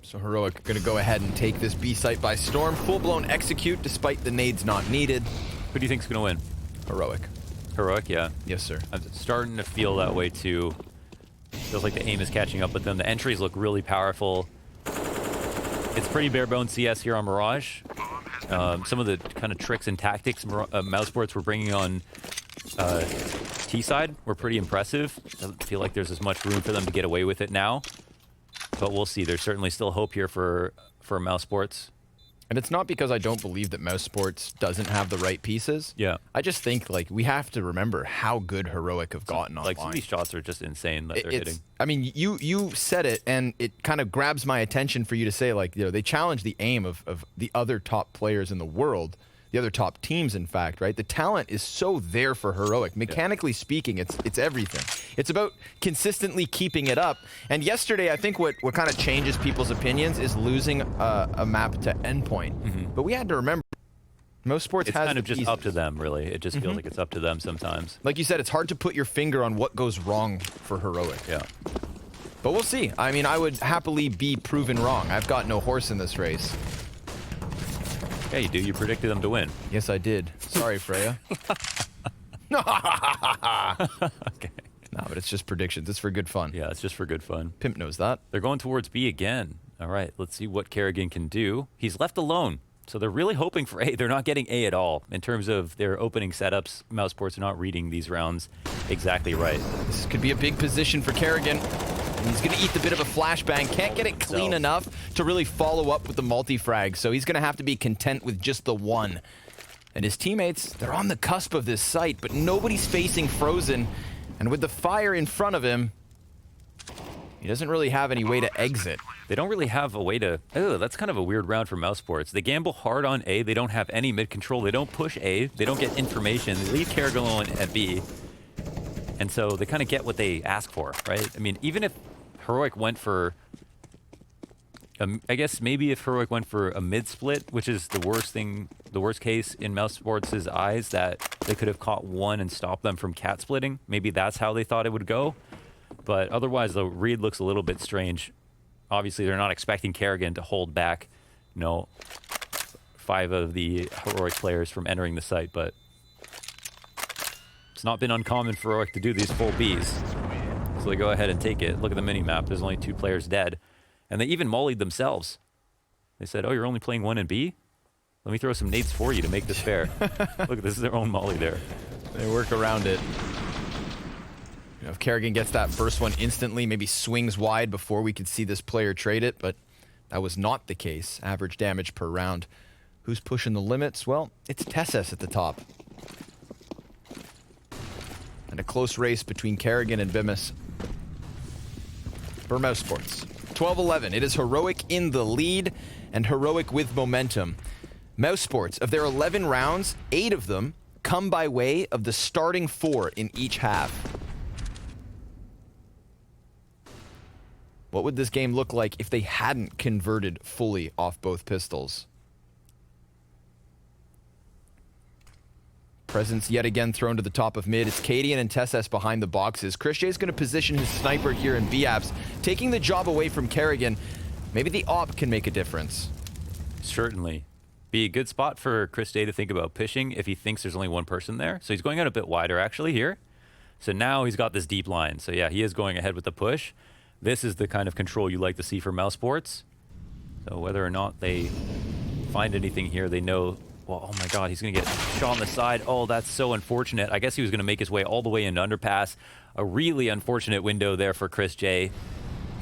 So Heroic going to go ahead and take this B site by storm. Full-blown execute despite the nades not needed.
Who do you think's going to win?
Heroic.
Heroic, yeah.
Yes, sir.
I'm starting to feel that way too. Feels like the aim is catching up with them. The entries look really powerful. It's pretty bare bones CS here on Mirage. Some of the kind of tricks and tactics Mousesports were bringing on T side were pretty impressive. Doesn't feel like there's as much room for them to get away with it now. But we'll see. There's certainly still hope here for Mousesports.
And it's not because I don't believe that Mousesports doesn't have the right pieces.
Yeah.
I just think, like, we have to remember how good Heroic have gotten online.
Like, some of these shots are just insane that they're hitting.
I mean, you said it, and it kind of grabs my attention for you to say, like, you know, they challenge the aim of the other top players in the world, the other top teams, in fact, right? The talent is so there for Heroic. Mechanically speaking, it's everything. It's about consistently keeping it up. And yesterday, I think what kind of changes people's opinions is losing a map to endpoint. But we had to remember, Mousesports has
kind of just
pieces.
up to them, really. It just feels like it's up to them sometimes.
Like you said, it's hard to put your finger on what goes wrong for Heroic.
Yeah.
But we'll see. I mean, I would happily be proven wrong. I've got no horse in this race.
Yeah, you do. You predicted them to win.
Yes, I did. Sorry, Freya.
Okay.
No, but it's just predictions. It's for good fun.
Yeah, it's just for good fun.
Pimp knows that.
They're going towards B again. All right, let's see what Kerrigan can do. He's left alone. So they're really hoping for A. They're not getting A at all. In terms of their opening setups, Mousesports are not reading these rounds exactly right.
This could be a big position for Kerrigan. He's going to eat the bit of a flashbang. Can't get it clean enough to really follow up with the multi-frag, so he's going to have to be content with just the one. And his teammates, they're on the cusp of this site, but nobody's facing Frozen. And with the fire in front of him, he doesn't really have any way to exit.
They don't really have a way to... Oh, that's kind of a weird round for Mousesports. They gamble hard on A. They don't have any mid-control. They don't push A. They don't get information. They leave Kerrigan alone at B. And so they kind of get what they ask for, right? I mean, even if Heroic went for... I guess maybe if Heroic went for a mid-split, which is the worst thing, the worst case in Mousesports' eyes, that they could have caught one and stopped them from cat splitting. Maybe that's how they thought it would go. But otherwise, the read looks a little bit strange. Obviously, they're not expecting Kerrigan to hold back, 5 of the Heroic players from entering the site, but it's not been uncommon for Heroic to do these full Bs. So they go ahead and take it. Look at the mini-map. There's only 2 players dead. And they even mollied themselves. They said, oh, you're only playing 1 and B? Let me throw some nades for you to make this fair. Look, this is their own molly there.
They work around it. If Kerrigan gets that first one instantly, maybe swings wide before we could see this player trade it, but that was not the case. Average damage per round. Who's pushing the limits? Well, it's Tesses at the top. And a close race between Kerrigan and Bimus for Mousesports. 12-11. It is Heroic in the lead, and Heroic with momentum. Mousesports, of their 11 rounds, 8 of them come by way of the starting 4 in each half. What would this game look like if they hadn't converted fully off both pistols? Presence yet again thrown to the top of mid. It's Cadian and Tesses behind the boxes. chrisJ is going to position his sniper here in B-Apps, taking the job away from Kerrigan. Maybe the AWP can make a difference.
Certainly. Be a good spot for chrisJ to think about pushing if he thinks there's only one person there. So he's going out a bit wider actually here. So now he's got this deep line. So yeah, he is going ahead with the push. This is the kind of control you like to see for Mousesports. So whether or not they find anything here, they know, well, oh my god, he's going to get shot on the side. Oh, that's so unfortunate. I guess he was going to make his way all the way into underpass. A really unfortunate window there for chrisJ.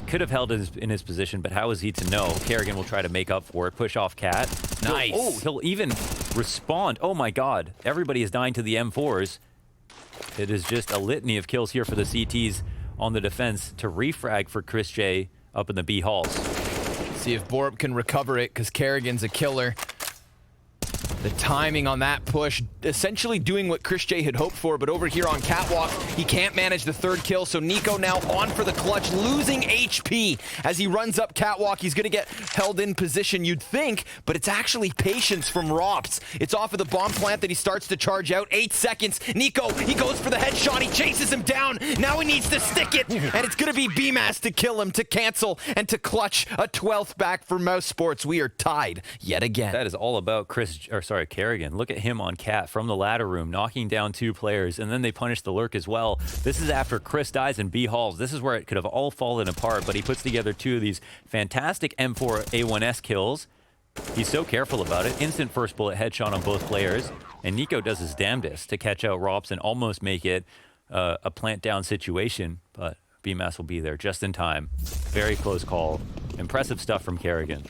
Could have held in his position, but how is he to know? Kerrigan will try to make up for it. Push off Cat.
Nice.
He'll even respond. Oh my god. Everybody is dying to the M4s. It is just a litany of kills here for the CTs on the defense to refrag for chrisJ up in the B halls.
See if Borup can recover it, because Kerrigan's a killer. The timing on that push, essentially doing what Chris J had hoped for, but over here on Catwalk, he can't manage the third kill, so niko now on for the clutch, losing HP. As he runs up Catwalk, he's gonna get held in position, you'd think, but it's actually patience from Rops. It's off of the bomb plant that he starts to charge out. 8 seconds, niko, he goes for the headshot, he chases him down, now he needs to stick it, and it's gonna be BMAS to kill him, to cancel, and to clutch a 12th back for Mousesports. We are tied yet again.
That is all about Kerrigan. Look at him on Cat from the ladder room, knocking down 2 players, and then they punish the lurk as well. This is after Chris dies in B halls. This is where it could have all fallen apart, but he puts together 2 of these fantastic M4 A1S kills. He's so careful about it. Instant first bullet headshot on both players, and niko does his damnedest to catch out Rops and almost make it a plant down situation, but BMAS will be there just in time. Very close call. Impressive stuff from Kerrigan.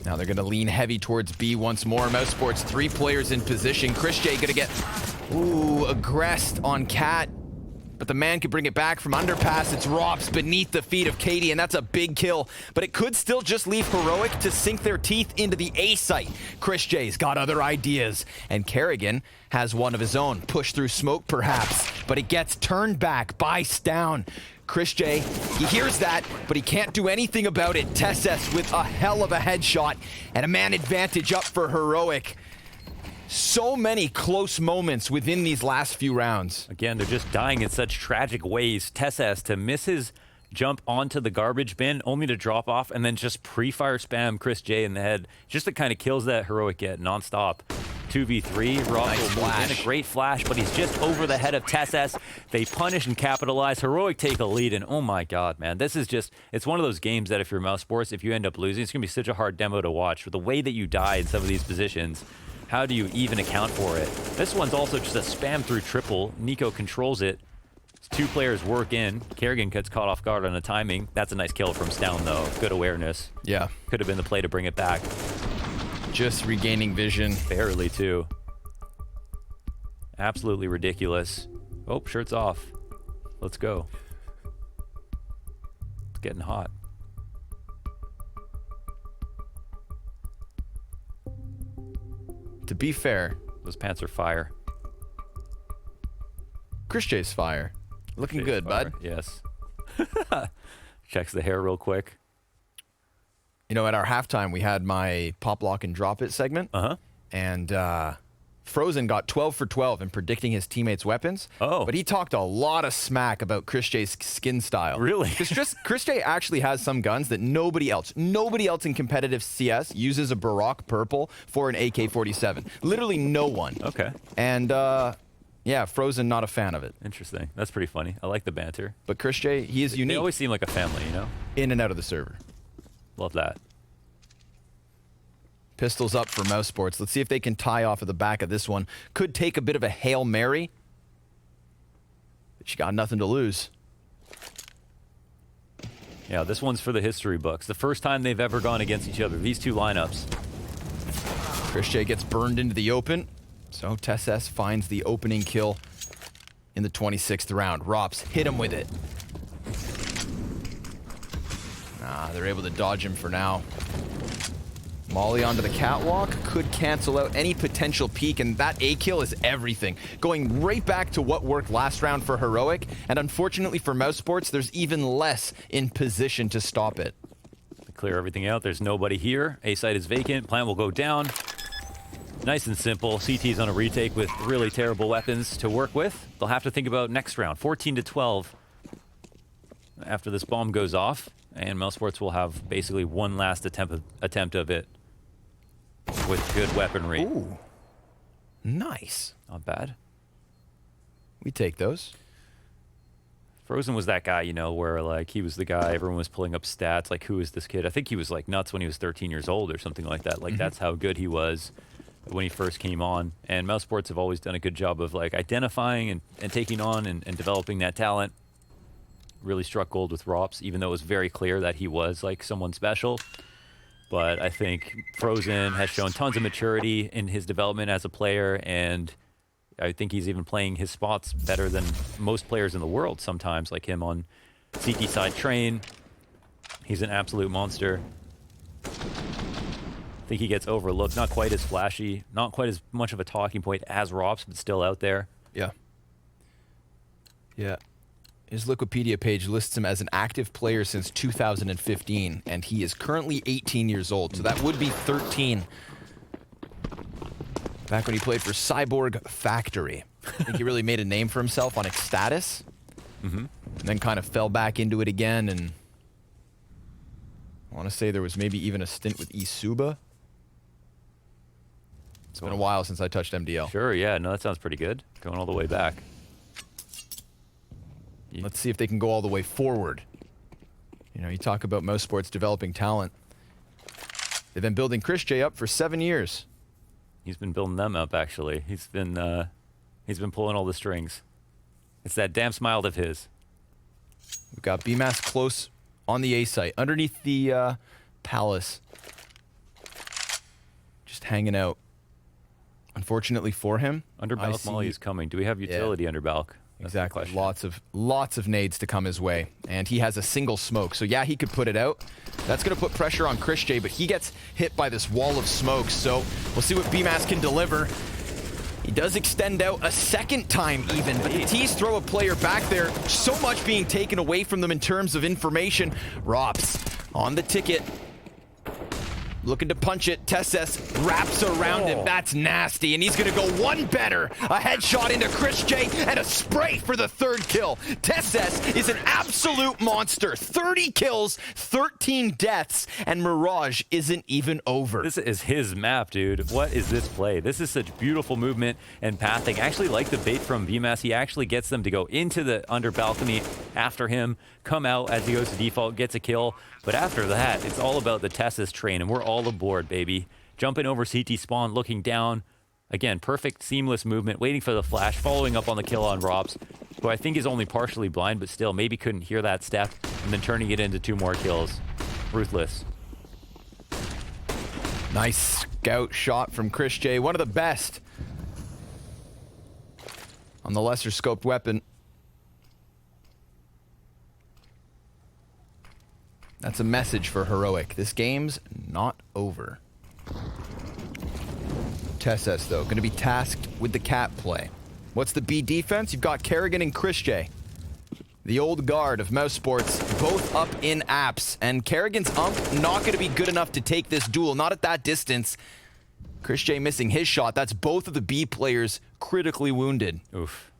Now they're going to lean heavy towards B once more. Mousesports, 3 players in position. Chris J going to get, aggressed on Cat. But the man could bring it back from underpass. It's Rops beneath the feet of Katie, and that's a big kill. But it could still just leave Heroic to sink their teeth into the A site. Chris J's got other ideas. And Kerrigan has one of his own. Push through smoke, perhaps. But it gets turned back by Stown. Chris J, he hears that, but he can't do anything about it. Tesses with a hell of a headshot and a man advantage up for Heroic. So many close moments within these last few rounds.
Again, they're just dying in such tragic ways. Tesses to miss his jump onto the garbage bin, only to drop off and then just pre-fire spam Chris J in the head. Just the kind of kills that Heroic get nonstop. 2v3, Ross
Nice
will move in, a great flash, but he's just over the head of Tesses. They punish and capitalize. Heroic take a lead, and oh my god, man, this is just, it's one of those games that if you're Mousesports, if you end up losing, it's going to be such a hard demo to watch. With the way that you die in some of these positions, how do you even account for it? This one's also just a spam through triple. niko controls it. 2 players work in. Kerrigan gets caught off guard on the timing. That's a nice kill from Stown, though. Good awareness.
Yeah.
Could have been the play to bring it back.
Just regaining vision.
Barely, too. Absolutely ridiculous. Oh, shirt's off. Let's go. It's getting hot.
To be fair,
Those pants are fire.
Chris J's fire. Looking
J's
good,
fire.
bud.
Yes. Checks the hair real quick.
You know, at our halftime, we had my pop lock and drop it segment.
Uh-huh.
And Frozen got 12 for 12 in predicting his teammates' weapons.
Oh.
But he talked a lot of smack about Chris J's skin style.
Really?
Because Chris J actually has some guns that nobody else in competitive CS uses a Barak purple for an AK-47. Literally no one.
Okay.
And, yeah, Frozen not a fan of it.
Interesting. That's pretty funny. I like the banter.
But Chris J, he is unique.
They always seem like a family, you know?
In and out of the server.
Love that.
Pistols up for Mousesports. Let's see if they can tie off of the back of this one. Could take a bit of a Hail Mary. But she got nothing to lose.
Yeah, this one's for the history books. The first time they've ever gone against each other. These 2 lineups.
Chris J gets burned into the open. So Tesses finds the opening kill in the 26th round. Rops hit him with it. They're able to dodge him for now. Molly onto the catwalk could cancel out any potential peek, and that A kill is everything. Going right back to what worked last round for Heroic, and unfortunately for Mousesports, there's even less in position to stop it.
Clear everything out. There's nobody here. A site is vacant. Plant will go down. Nice and simple. CT's on a retake with really terrible weapons to work with. They'll have to think about next round. 14 to 12 after this bomb goes off, and Mousesports will have basically one last attempt of it with good weaponry.
Ooh, nice.
Not bad.
We take those.
Frozen was that guy, you know, where like he was the guy, everyone was pulling up stats, like who is this kid? I think he was like nuts when he was 13 years old or something like that. Like that's how good he was when he first came on. And Mousesports have always done a good job of like identifying and taking on and developing that talent. Really struck gold with Rops, even though it was very clear that he was like someone special. But I think Frozen has shown tons of maturity in his development as a player, and I think he's even playing his spots better than most players in the world sometimes, like him on CT side train. He's an absolute monster. I think he gets overlooked. Not quite as flashy, not quite as much of a talking point as Rops, but still out there.
Yeah. Yeah. His Wikipedia page lists him as an active player since 2015, and he is currently 18 years old, so that would be 13. Back when he played for Cyborg Factory. I think he really made a name for himself on Ecstatus, and then kind of fell back into it again, and I want to say there was maybe even a stint with Isuba. It's been a while since I touched MDL.
Sure, yeah, no, that sounds pretty good. Going all the way back.
Let's see if they can go all the way forward. You know, you talk about Mousesports developing talent. They've been building Chris J up for 7 years.
He's been building them up, actually. He's been pulling all the strings. It's that damn smile of his.
We've got BMAS close on the A site, underneath the palace. Just hanging out. Unfortunately for him,
Under Balk Molly is coming. Do we have utility under Balk?
Exactly. Lots of nades to come his way. And he has a single smoke. So yeah, he could put it out. That's going to put pressure on Chris J, but he gets hit by this wall of smoke. So we'll see what BMAS can deliver. He does extend out a second time even, but the T's throw a player back there. So much being taken away from them in terms of information. Rops on the ticket. Looking to punch it. Tesses wraps around him. That's nasty. And he's going to go one better. A headshot into Chris J and a spray for the third kill. Tesses is an absolute monster. 30 kills, 13 deaths, and Mirage isn't even over.
This is his map, dude. What is this play? This is such beautiful movement and pathing. I actually like the bait from BMAS. He actually gets them to go into the under balcony after him, come out as he goes to default, gets a kill. But after that, it's all about the Tesses train, and we're all aboard, baby. Jumping over CT spawn, looking down. Again, perfect, seamless movement, waiting for the flash, following up on the kill on Rops, who I think is only partially blind, but still maybe couldn't hear that step, and then turning it into 2 more kills. Ruthless.
Nice scout shot from Chris J. One of the best on the lesser scoped weapon. That's a message for Heroic. This game's not over. Tesses, though, going to be tasked with the cat play. What's the B defense? You've got Kerrigan and Chris J. The old guard of Mousesports, both up in apps. And Kerrigan's ump not going to be good enough to take this duel, not at that distance. Chris J missing his shot. That's both of the B players critically wounded.
Oof.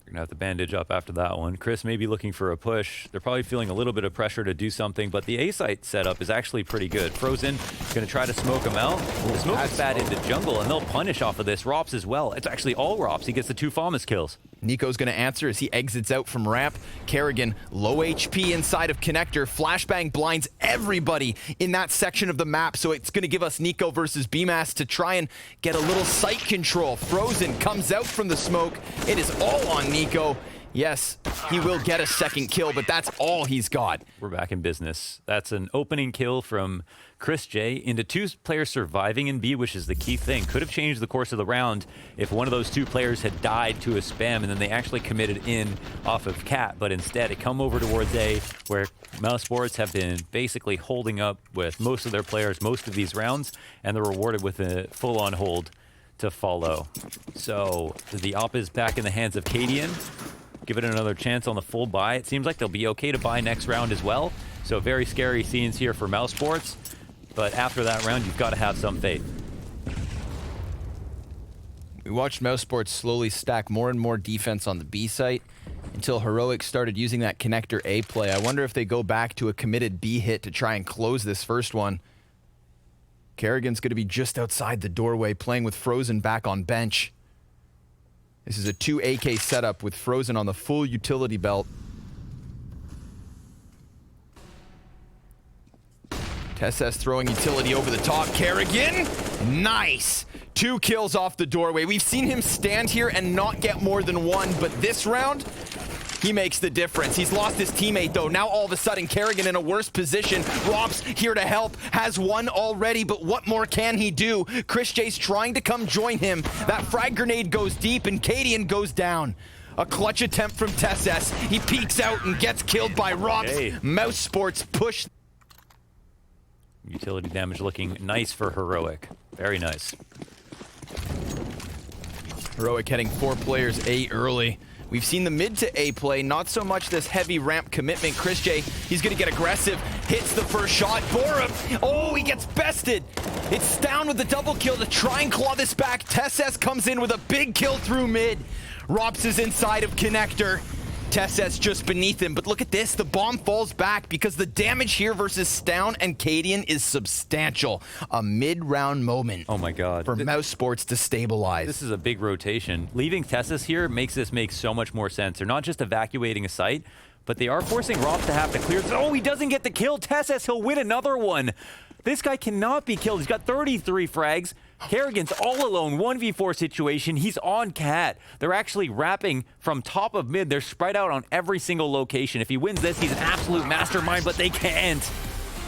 Gonna have to bandage up after that one. Chris may be looking for a push. They're probably feeling a little bit of pressure to do something, but the A site setup is actually pretty good. Frozen gonna try to smoke him out. The smoke is bad into jungle, and they'll punish off of this. Rops as well. It's actually all Rops. He gets the 2 Famas kills.
Niko's going to answer as he exits out from ramp. Kerrigan, low HP inside of connector. Flashbang blinds everybody in that section of the map, so it's going to give us Niko versus BMAS to try and get a little sight control. Frozen comes out from the smoke. It is all on Niko. Yes, he will get a second kill, but that's all he's got.
We're back in business. That's an opening kill from Chris J into 2 players surviving in B, which is the key thing. Could have changed the course of the round if one of those 2 players had died to a spam and then they actually committed in off of Cat, but instead it come over towards A, where Mousesports have been basically holding up with most of their players most of these rounds, and they're rewarded with a full-on hold to follow. So the op is back in the hands of Cadian. Give it another chance on the full buy. It seems like they'll be okay to buy next round as well. So very scary scenes here for Mousesports. But after that round, you've got to have some faith.
We watched Mousesports slowly stack more and more defense on the B site until Heroic started using that connector A play. I wonder if they go back to a committed B hit to try and close this first one. Kerrigan's going to be just outside the doorway, playing with Frozen back on bench. This is a 2 AK setup with Frozen on the full utility belt. Tesses throwing utility over the top. Kerrigan, nice! 2 kills off the doorway. We've seen him stand here and not get more than 1, but this round, he makes the difference. He's lost his teammate, though. Now, all of a sudden, Kerrigan in a worse position. Rob's here to help. Has 1 already, but what more can he do? Chris J's trying to come join him. That frag grenade goes deep, and Cadian goes down. A clutch attempt from Tesses. He peeks out and gets killed by Robs.
Okay.
Mousesports push
Utility damage looking nice for Heroic. Very nice.
Heroic heading 4 players A early. We've seen the mid to A play, not so much this heavy ramp commitment. Chris J, he's gonna get aggressive, hits the first shot. Borup, oh, he gets bested. It's down with the double kill to try and claw this back. Tesses comes in with a big kill through mid. Rops is inside of connector. Tesses just beneath him, but look at this, the bomb falls back because the damage here versus Stown and Cadian is substantial. A mid-round moment.
Oh my god.
For Mousesports to stabilize.
This is a big rotation. Leaving Tessis here makes this make so much more sense. They're not just evacuating a site, but they are forcing Rops to have to clear. Oh, he doesn't get the kill. Tessis, he'll win another one. This guy cannot be killed. He's got 33 frags. Kerrigan's all alone, 1v4 situation. He's on Cat. They're actually wrapping from top of mid. They're spread out on every single location. If he wins this, he's an absolute mastermind, but they can't.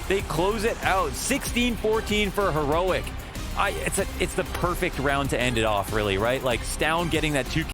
They close it out. 16-14 for Heroic. It's the perfect round to end it off, really, right? Like, Stown getting that 2